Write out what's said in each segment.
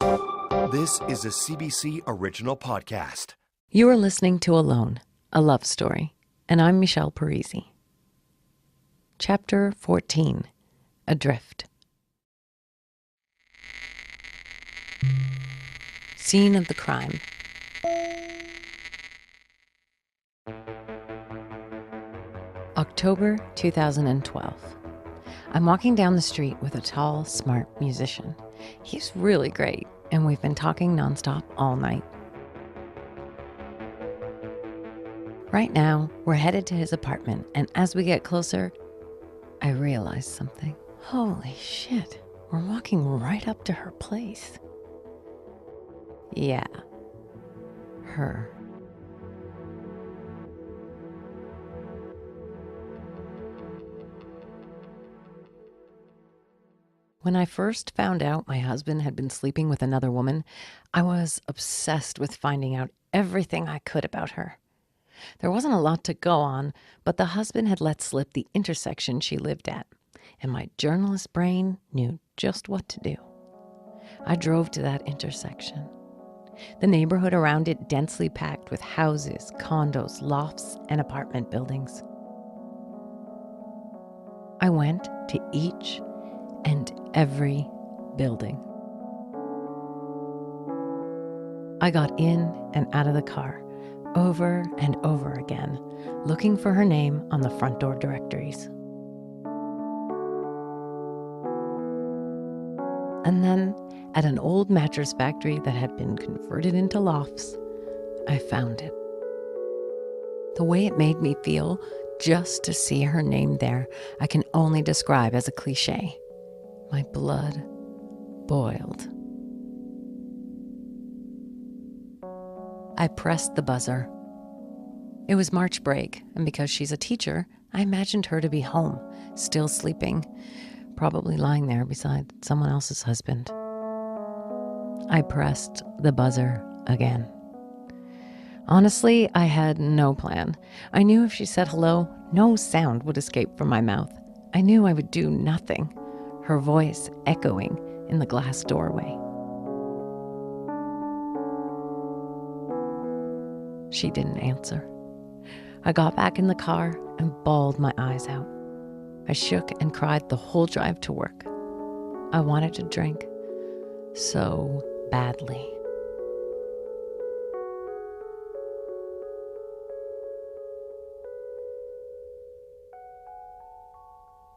This is a CBC original podcast. You are listening to Alone, a love story, and I'm Michelle Parise. Chapter 14, Adrift. Scene of the crime. October 2012. I'm walking down the street with a tall, smart musician. He's really great, and we've been talking nonstop all night. Right now, we're headed to his apartment, and as we get closer, I realize something. Holy shit, we're walking right up to her place. Yeah, her. When I first found out my husband had been sleeping with another woman, I was obsessed with finding out everything I could about her. There wasn't a lot to go on, but the husband had let slip the intersection she lived at, and my journalist brain knew just what to do. I drove to that intersection. The neighborhood around it densely packed with houses, condos, lofts, and apartment buildings. I went to each and every building. I got in and out of the car over and over again, looking for her name on the front door directories. And then, at an old mattress factory that had been converted into lofts, I found it. The way it made me feel just to see her name there, I can only describe as a cliche. My blood boiled. I pressed the buzzer. It was March break, and because she's a teacher, I imagined her to be home, still sleeping, probably lying there beside someone else's husband. I pressed the buzzer again. Honestly, I had no plan. I knew if she said hello, no sound would escape from my mouth. I knew I would do nothing. Her voice echoing in the glass doorway. She didn't answer. I got back in the car and bawled my eyes out. I shook and cried the whole drive to work. I wanted to drink so badly.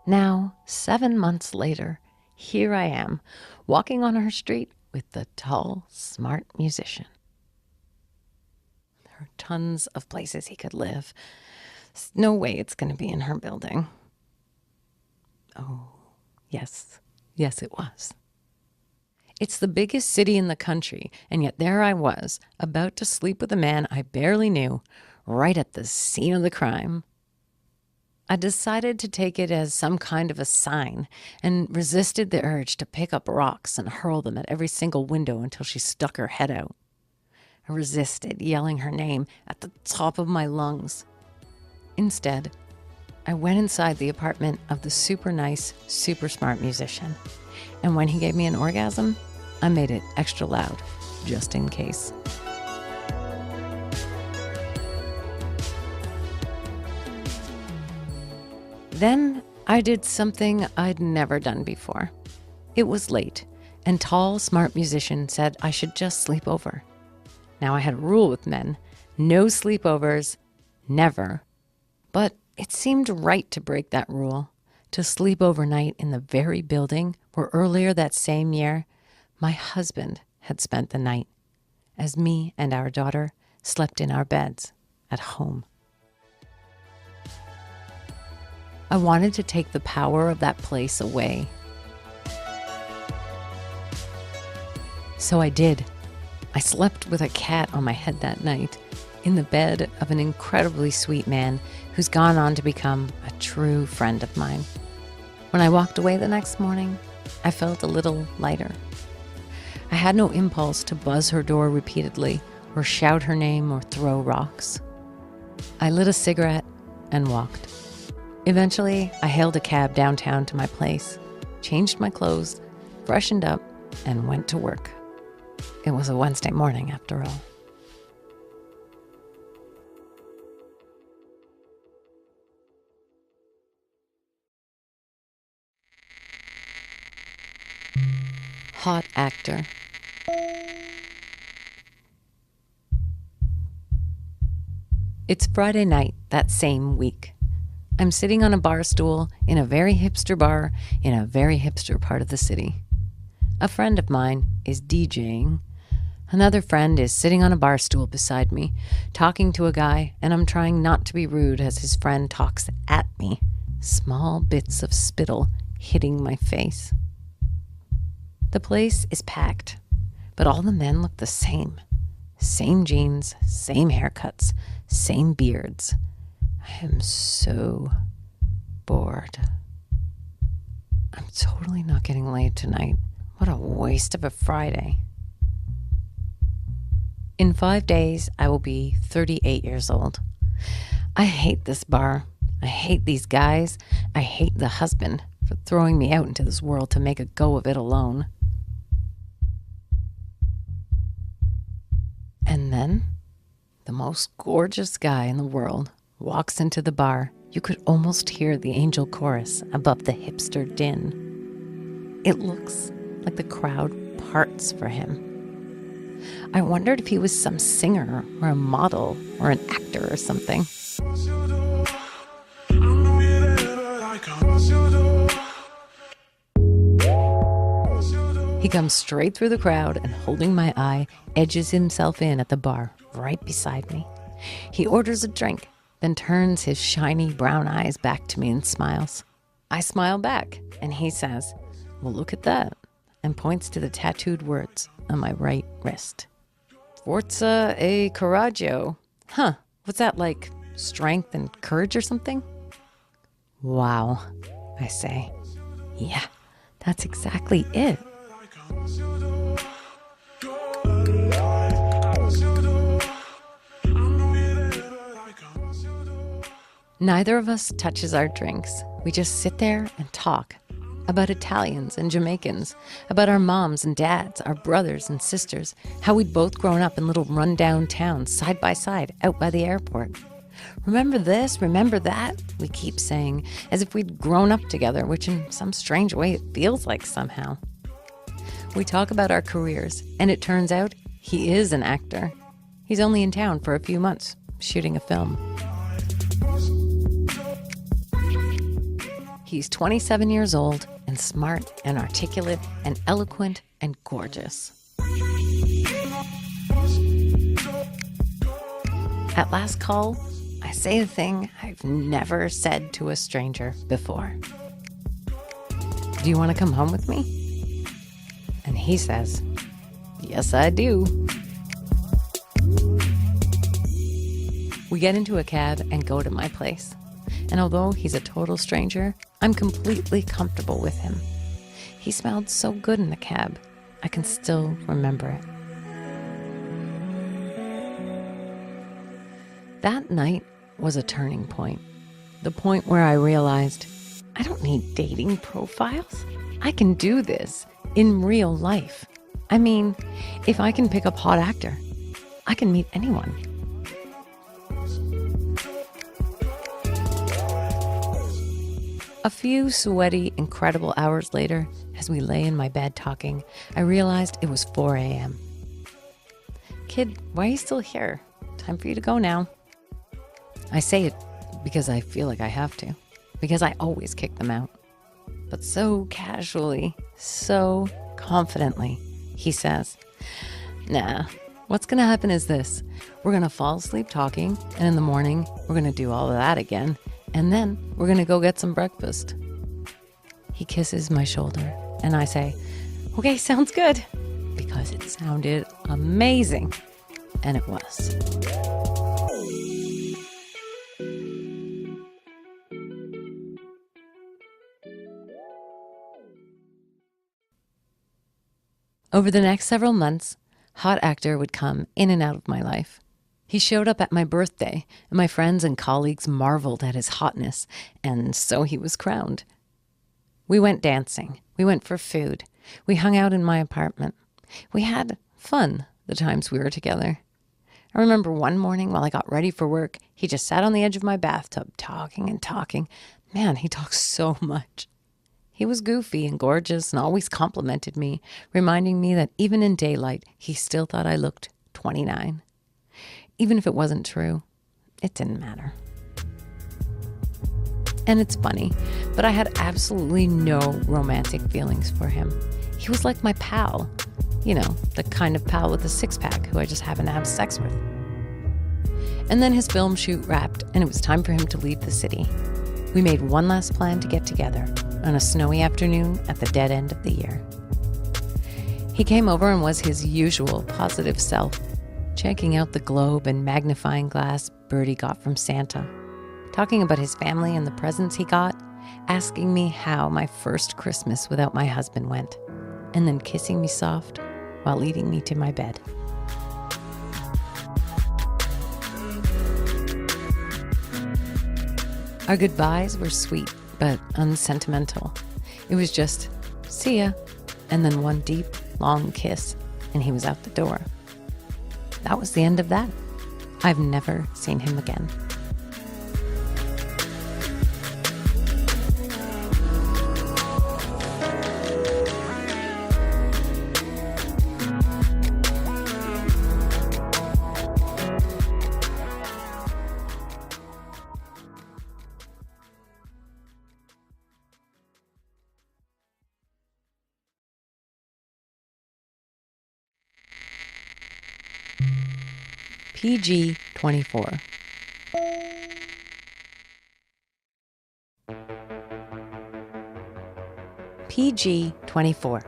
Now, 7 months later, here I am, walking on her street with the tall, smart musician. There are tons of places he could live. There's no way it's going to be in her building. Oh, yes, it was. It's the biggest city in the country, and yet there I was, about to sleep with a man I barely knew, right at the scene of the crime. I decided to take it as some kind of a sign and resisted the urge to pick up rocks and hurl them at every single window until she stuck her head out. I resisted yelling her name at the top of my lungs. Instead, I went inside the apartment of the super nice, super smart musician. And when he gave me an orgasm, I made it extra loud, just in case. Then I did something I'd never done before. It was late, and tall, smart musician said I should just sleep over. Now I had a rule with men, no sleepovers, never. But it seemed right to break that rule, to sleep overnight in the very building where earlier that same year, my husband had spent the night, as me and our daughter slept in our beds at home. I wanted to take the power of that place away. So I did. I slept with a cat on my head that night, in the bed of an incredibly sweet man who's gone on to become a true friend of mine. When I walked away the next morning, I felt a little lighter. I had no impulse to buzz her door repeatedly or shout her name or throw rocks. I lit a cigarette and walked. Eventually, I hailed a cab downtown to my place, changed my clothes, freshened up, and went to work. It was a Wednesday morning after all. Hot actor. It's Friday night that same week. I'm sitting on a bar stool in a very hipster bar in a very hipster part of the city. A friend of mine is DJing. Another friend is sitting on a bar stool beside me, talking to a guy, and I'm trying not to be rude as his friend talks at me, small bits of spittle hitting my face. The place is packed, but all the men look the same. Same jeans, same haircuts, same beards. I am so bored. I'm totally not getting laid tonight. What a waste of a Friday. In 5 days, I will be 38 years old. I hate this bar. I hate these guys. I hate the husband for throwing me out into this world to make a go of it alone. And then, the most gorgeous guy in the world walks into the bar. You could almost hear the angel chorus above the hipster din. It looks like the crowd parts for him. I wondered if he was some singer or a model or an actor or something. He comes straight through the crowd and, holding my eye, edges himself in at the bar right beside me. He orders a drink, then turns his shiny brown eyes back to me and smiles. I smile back, and he says, "Well, look at that," and points to the tattooed words on my right wrist. Forza e coraggio. Huh, what's that, like strength and courage or something? Wow, I say. Yeah, that's exactly it. Neither of us touches our drinks. We just sit there and talk about Italians and Jamaicans, about our moms and dads, our brothers and sisters, how we'd both grown up in little rundown towns side by side out by the airport. Remember this, remember that, we keep saying, as if we'd grown up together, which in some strange way it feels like somehow. We talk about our careers, and it turns out he is an actor. He's only in town for a few months, shooting a film. He's 27 years old and smart and articulate and eloquent and gorgeous. At last call, I say a thing I've never said to a stranger before. Do you want to come home with me? And he says, yes, I do. We get into a cab and go to my place. And although he's a total stranger, I'm completely comfortable with him. He smelled so good in the cab, I can still remember it. That night was a turning point. The point where I realized, I don't need dating profiles. I can do this in real life. I mean, if I can pick up hot actor, I can meet anyone. A few sweaty, incredible hours later, as we lay in my bed talking, I realized it was 4 a.m. Kid, why are you still here? Time for you to go now. I say it because I feel like I have to, because I always kick them out. But so casually, so confidently, he says, nah, what's gonna happen is this. We're gonna fall asleep talking, and in the morning, we're gonna do all of that again. And then we're going to go get some breakfast. He kisses my shoulder and I say, okay, sounds good. Because it sounded amazing. And it was. Over the next several months, hot actor would come in and out of my life. He showed up at my birthday, and my friends and colleagues marveled at his hotness, and so he was crowned. We went dancing. We went for food. We hung out in my apartment. We had fun, the times we were together. I remember one morning while I got ready for work, he just sat on the edge of my bathtub talking and talking. Man, he talks so much. He was goofy and gorgeous and always complimented me, reminding me that even in daylight, he still thought I looked 29. Even if it wasn't true, it didn't matter. And it's funny, but I had absolutely no romantic feelings for him. He was like my pal. You know, the kind of pal with a six-pack who I just happen to have sex with. And then his film shoot wrapped, and it was time for him to leave the city. We made one last plan to get together on a snowy afternoon at the dead end of the year. He came over and was his usual positive self, checking out the globe and magnifying glass Birdie got from Santa, talking about his family and the presents he got, asking me how my first Christmas without my husband went, and then kissing me soft while leading me to my bed. Our goodbyes were sweet, but unsentimental. It was just, see ya, and then one deep, long kiss, and he was out the door. That was the end of that. I've never seen him again. PG 24. PG 24.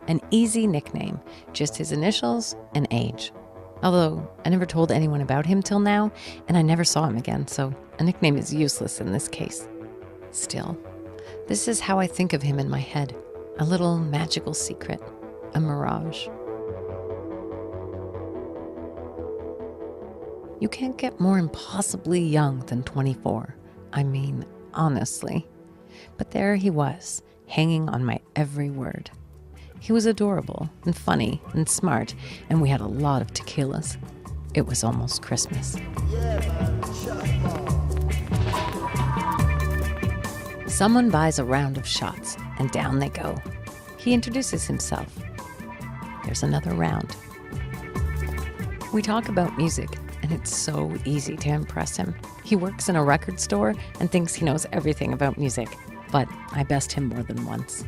An easy nickname, just his initials and age. Although I never told anyone about him till now, and I never saw him again, so a nickname is useless in this case. Still, this is how I think of him in my head. A little magical secret, a mirage. You can't get more impossibly young than 24. I mean, honestly. But there he was, hanging on my every word. He was adorable and funny and smart, and we had a lot of tequilas. It was almost Christmas. Someone buys a round of shots, and down they go. He introduces himself. There's another round. We talk about music, and it's so easy to impress him. He works in a record store and thinks he knows everything about music, but I best him more than once.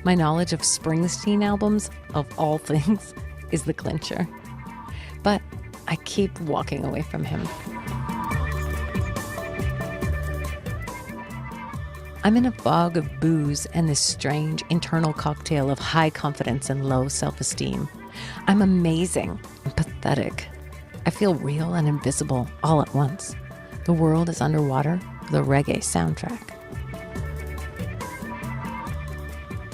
My knowledge of Springsteen albums, of all things, is the clincher. But I keep walking away from him. I'm in a fog of booze and this strange internal cocktail of high confidence and low self-esteem. I'm amazing and pathetic. I feel real and invisible all at once. The world is underwater with a reggae soundtrack.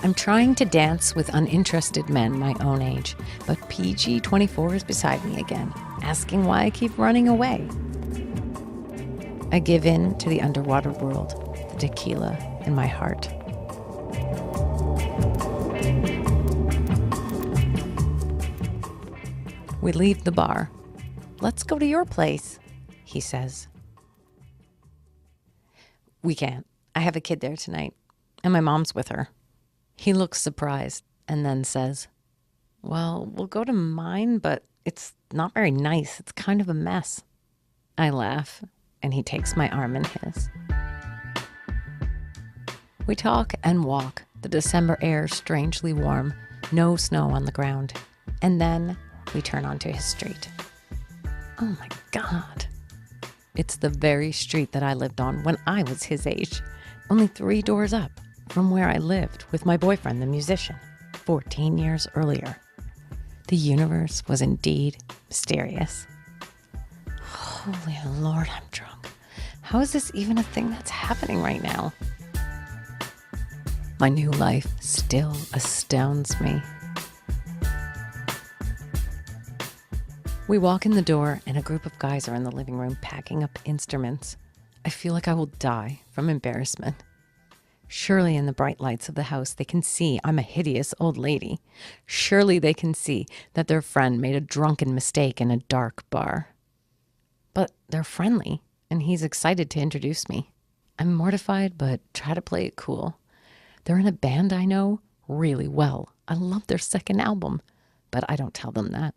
I'm trying to dance with uninterested men my own age, but PG 24 is beside me again, asking why I keep running away. I give in to the underwater world, the tequila in my heart. We leave the bar. Let's go to your place, he says. We can't. I have a kid there tonight, and my mom's with her. He looks surprised and then says, well, we'll go to mine, but it's not very nice. It's kind of a mess. I laugh, and he takes my arm in his. We talk and walk, the December air strangely warm, no snow on the ground. And then we turn onto his street. Oh my God. It's the very street that I lived on when I was his age, only 3 doors up from where I lived with my boyfriend, the musician, 14 years earlier. The universe was indeed mysterious. Holy Lord, I'm drunk. How is this even a thing that's happening right now? My new life still astounds me. We walk in the door and a group of guys are in the living room packing up instruments. I feel like I will die from embarrassment. Surely in the bright lights of the house they can see I'm a hideous old lady. Surely they can see that their friend made a drunken mistake in a dark bar. But they're friendly, and he's excited to introduce me. I'm mortified, but try to play it cool. They're in a band I know really well. I love their second album, but I don't tell them that.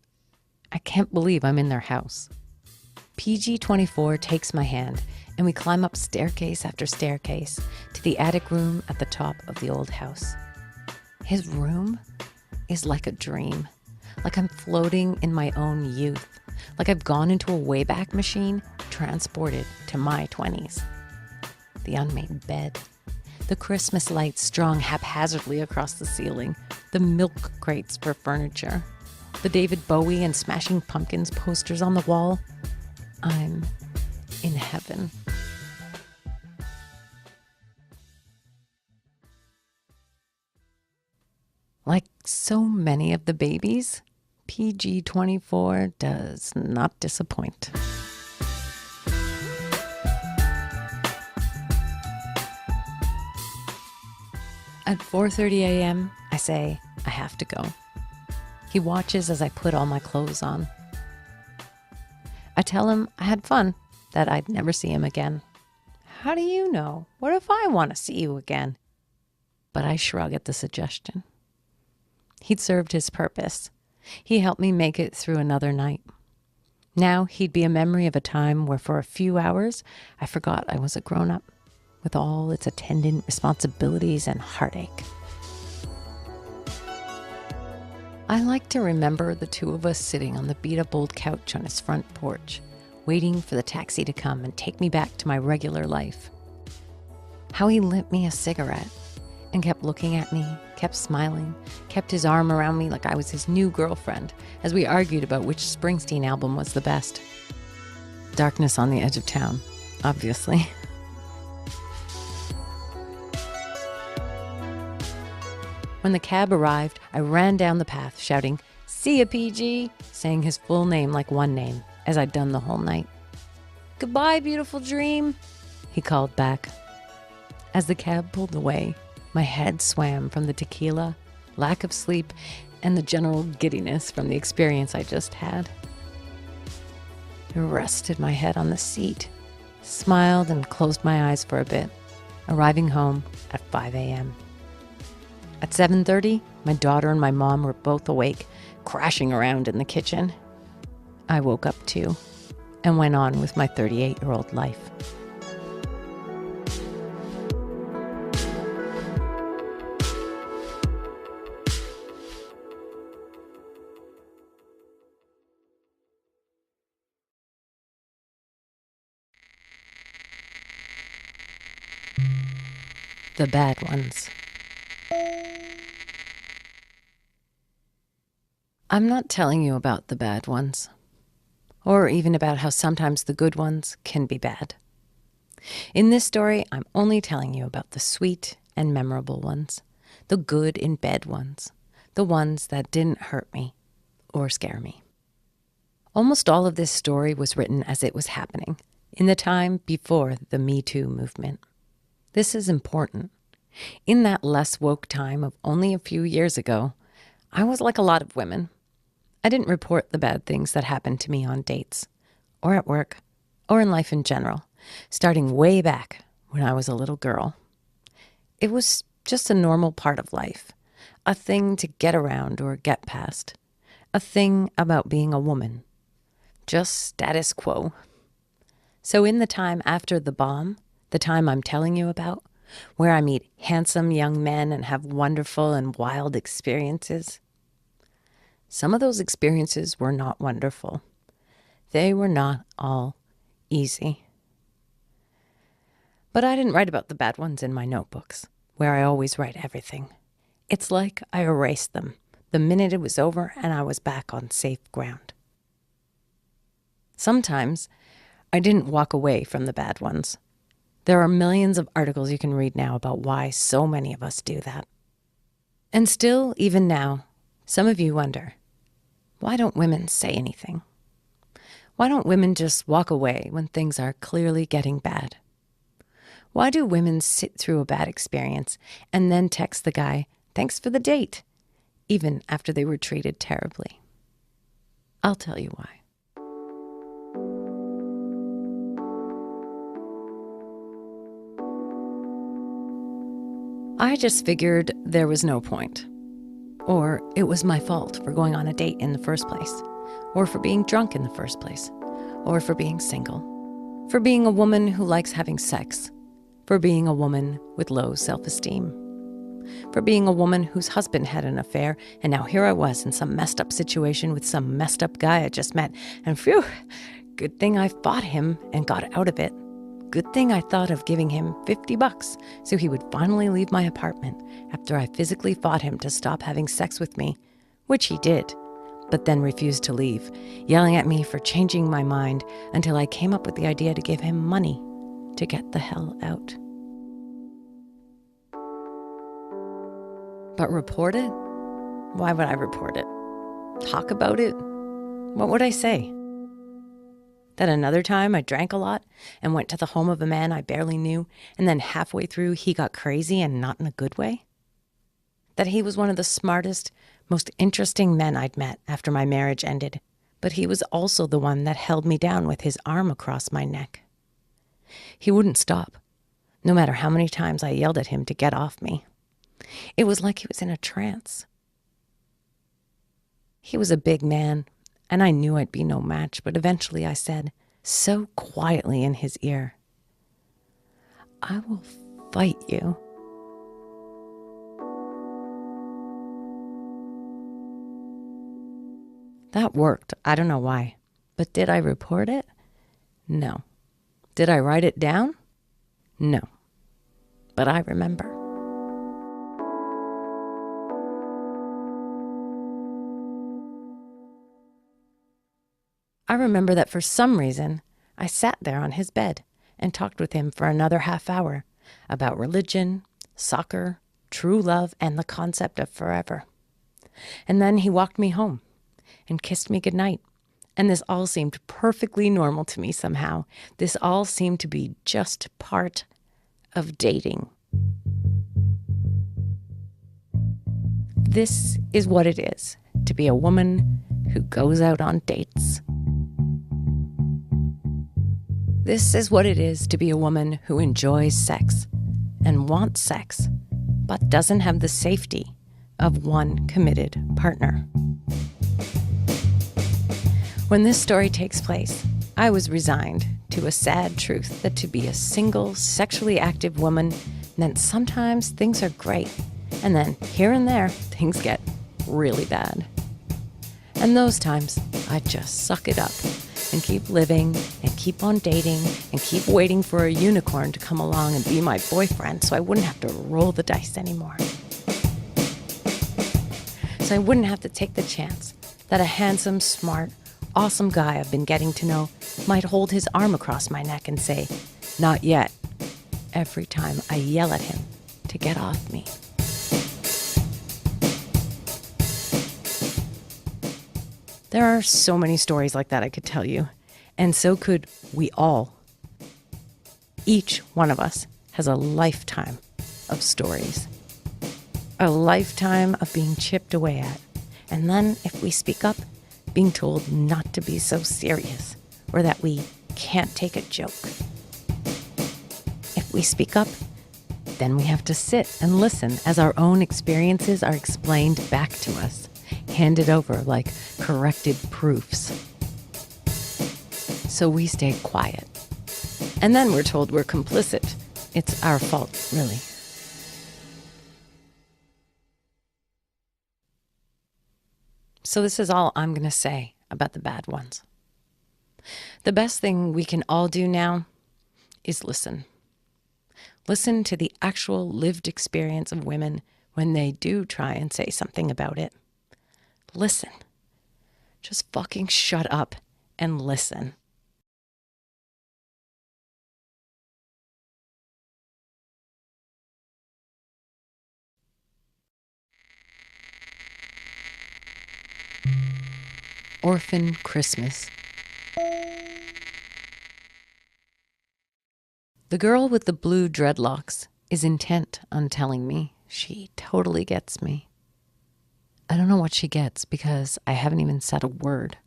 I can't believe I'm in their house. PG-24 takes my hand, and we climb up staircase after staircase to the attic room at the top of the old house. His room is like a dream, like I'm floating in my own youth, like I've gone into a Wayback Machine, transported to my 20s. The unmade bed, the Christmas lights strung haphazardly across the ceiling, the milk crates for furniture, the David Bowie and Smashing Pumpkins posters on the wall. I'm in heaven. Like so many of the babies, PG-24 does not disappoint. At 4:30 a.m., I say, I have to go. He watches as I put all my clothes on. I tell him I had fun, that I'd never see him again. How do you know? What if I want to see you again? But I shrug at the suggestion. He'd served his purpose. He helped me make it through another night. Now he'd be a memory of a time where for a few hours I forgot I was a grown-up, with all its attendant responsibilities and heartache. I like to remember the two of us sitting on the beat-up old couch on his front porch, waiting for the taxi to come and take me back to my regular life. How he lit me a cigarette and kept looking at me, kept smiling, kept his arm around me like I was his new girlfriend as we argued about which Springsteen album was the best. Darkness on the Edge of Town, obviously. When the cab arrived, I ran down the path shouting, "See ya, PG," saying his full name like one name, as I'd done the whole night. "Goodbye, beautiful dream," he called back. As the cab pulled away, my head swam from the tequila, lack of sleep, and the general giddiness from the experience I just had. I rested my head on the seat, smiled and closed my eyes for a bit, arriving home at 5 a.m. At 7:30, my daughter and my mom were both awake, crashing around in the kitchen. I woke up too, and went on with my 38-year-old life. The bad ones. I'm not telling you about the bad ones, or even about how sometimes the good ones can be bad. In this story, I'm only telling you about the sweet and memorable ones, the good in bed ones, the ones that didn't hurt me or scare me. Almost all of this story was written as it was happening, in the time before the Me Too movement. This is important. In that less woke time of only a few years ago, I was like a lot of women. I didn't report the bad things that happened to me on dates, or at work, or in life in general, starting way back when I was a little girl. It was just a normal part of life, a thing to get around or get past, a thing about being a woman. Just status quo. So in the time after the bomb, the time I'm telling you about, where I meet handsome young men and have wonderful and wild experiences, some of those experiences were not wonderful. They were not all easy. But I didn't write about the bad ones in my notebooks, where I always write everything. It's like I erased them the minute it was over and I was back on safe ground. Sometimes I didn't walk away from the bad ones. There are millions of articles you can read now about why so many of us do that. And still, even now, some of you wonder, why don't women say anything? Why don't women just walk away when things are clearly getting bad? Why do women sit through a bad experience and then text the guy, "Thanks for the date," even after they were treated terribly? I'll tell you why. I just figured there was no point. Or it was my fault for going on a date in the first place. Or for being drunk in the first place. Or for being single. For being a woman who likes having sex. For being a woman with low self-esteem. For being a woman whose husband had an affair, and now here I was in some messed up situation with some messed up guy I just met, and phew, good thing I fought him and got out of it. Good thing I thought of giving him $50 so he would finally leave my apartment after I physically fought him to stop having sex with me, which he did, but then refused to leave, yelling at me for changing my mind until I came up with the idea to give him money to get the hell out. But report it? Why would I report it? Talk about it? What would I say? That another time I drank a lot and went to the home of a man I barely knew, and then halfway through he got crazy and not in a good way? That he was one of the smartest, most interesting men I'd met after my marriage ended, but he was also the one that held me down with his arm across my neck. He wouldn't stop, no matter how many times I yelled at him to get off me. It was like he was in a trance. He was a big man, and I knew I'd be no match, but eventually I said, so quietly in his ear, "I will fight you." That worked. I don't know why. But did I report it? No. Did I write it down? No. But I remember. I remember that for some reason, I sat there on his bed and talked with him for another half hour about religion, soccer, true love, and the concept of forever. And then he walked me home and kissed me goodnight. And this all seemed perfectly normal to me somehow. This all seemed to be just part of dating. This is what it is to be a woman who goes out on dates. This is what it is to be a woman who enjoys sex and wants sex, but doesn't have the safety of one committed partner. When this story takes place, I was resigned to a sad truth that to be a single, sexually active woman meant sometimes things are great, and then here and there, things get really bad. And those times, I just suck it up and keep living and keep on dating and keep waiting for a unicorn to come along and be my boyfriend so I wouldn't have to roll the dice anymore. So I wouldn't have to take the chance that a handsome, smart, awesome guy I've been getting to know might hold his arm across my neck and say, "Not yet," every time I yell at him to get off me. There are so many stories like that I could tell you, and so could we all. Each one of us has a lifetime of stories. A lifetime of being chipped away at. And then, if we speak up, being told not to be so serious, or that we can't take a joke. If we speak up, then we have to sit and listen as our own experiences are explained back to us, handed over like corrected proofs. So we stay quiet. And then we're told we're complicit. It's our fault, really. So this is all I'm going to say about the bad ones. The best thing we can all do now is listen. Listen to the actual lived experience of women when they do try and say something about it. Listen. Just fucking shut up and listen. Orphan Christmas. The girl with the blue dreadlocks is intent on telling me she totally gets me. I don't know what she gets because I haven't even said a word.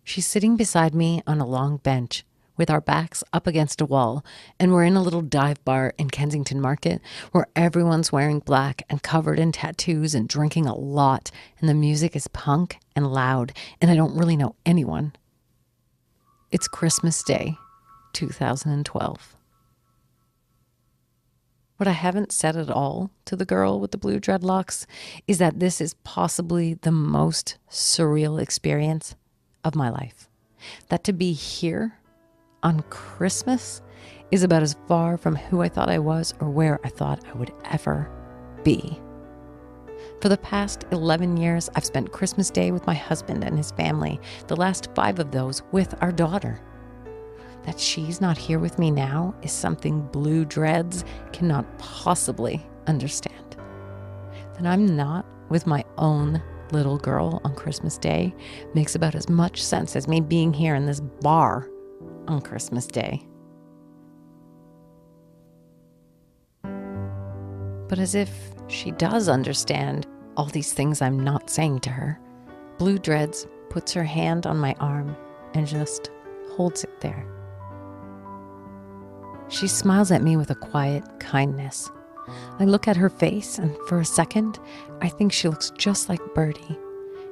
She's sitting beside me on a long bench with our backs up against a wall, and we're in a little dive bar in Kensington Market where everyone's wearing black and covered in tattoos and drinking a lot, and the music is punk and loud, and I don't really know anyone. It's Christmas Day, 2012. What I haven't said at all to the girl with the blue dreadlocks is that this is possibly the most surreal experience of my life. That to be here on Christmas is about as far from who I thought I was or where I thought I would ever be. For the past 11 years, I've spent Christmas Day with my husband and his family, the last 5 of those with our daughter. That she's not here with me now is something Blue Dreads cannot possibly understand. That I'm not with my own little girl on Christmas Day makes about as much sense as me being here in this bar on Christmas Day. But as if she does understand all these things I'm not saying to her, Blue Dreads puts her hand on my arm and just holds it there. She smiles at me with a quiet kindness. I look at her face, and for a second, I think she looks just like Birdie,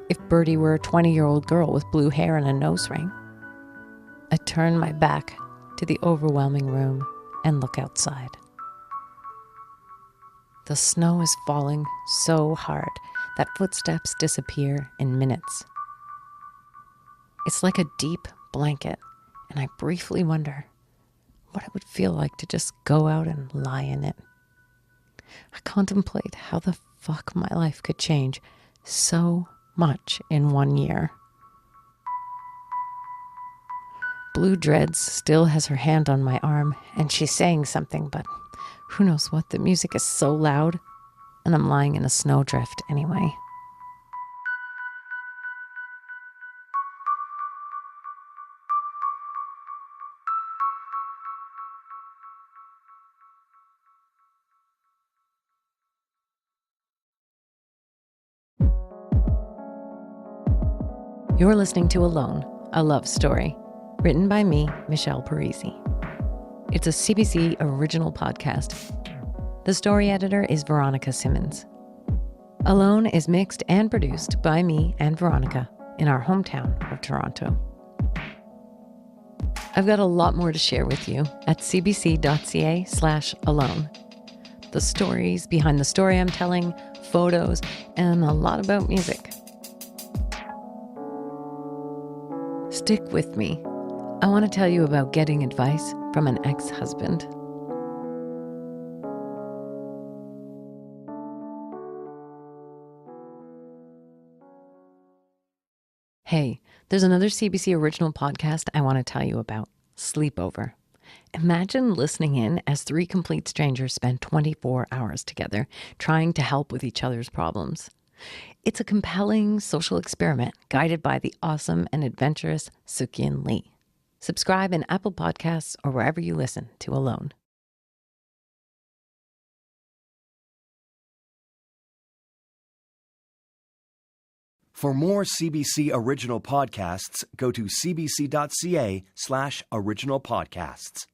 if Birdie were a 20-year-old girl with blue hair and a nose ring. I turn my back to the overwhelming room and look outside. The snow is falling so hard that footsteps disappear in minutes. It's like a deep blanket, and I briefly wonder what it would feel like to just go out and lie in it. I contemplate how the fuck my life could change so much in 1 year. Blue Dreads still has her hand on my arm, and she's saying something, but who knows what? The music is so loud, and I'm lying in a snowdrift anyway. You're listening to Alone, a love story, written by me, Michelle Parise. It's a CBC original podcast. The story editor is Veronica Simmons. Alone is mixed and produced by me and Veronica in our hometown of Toronto. I've got a lot more to share with you at cbc.ca/alone. The stories behind the story I'm telling, photos, and a lot about music. Stick with me. I want to tell you about getting advice from an ex-husband. Hey, there's another CBC original podcast I want to tell you about, Sleepover. Imagine listening in as 3 complete strangers spend 24 hours together trying to help with each other's problems. It's a compelling social experiment guided by the awesome and adventurous Sukyin Lee. Subscribe in Apple Podcasts or wherever you listen to Alone. For more CBC original podcasts, go to cbc.ca/original podcasts.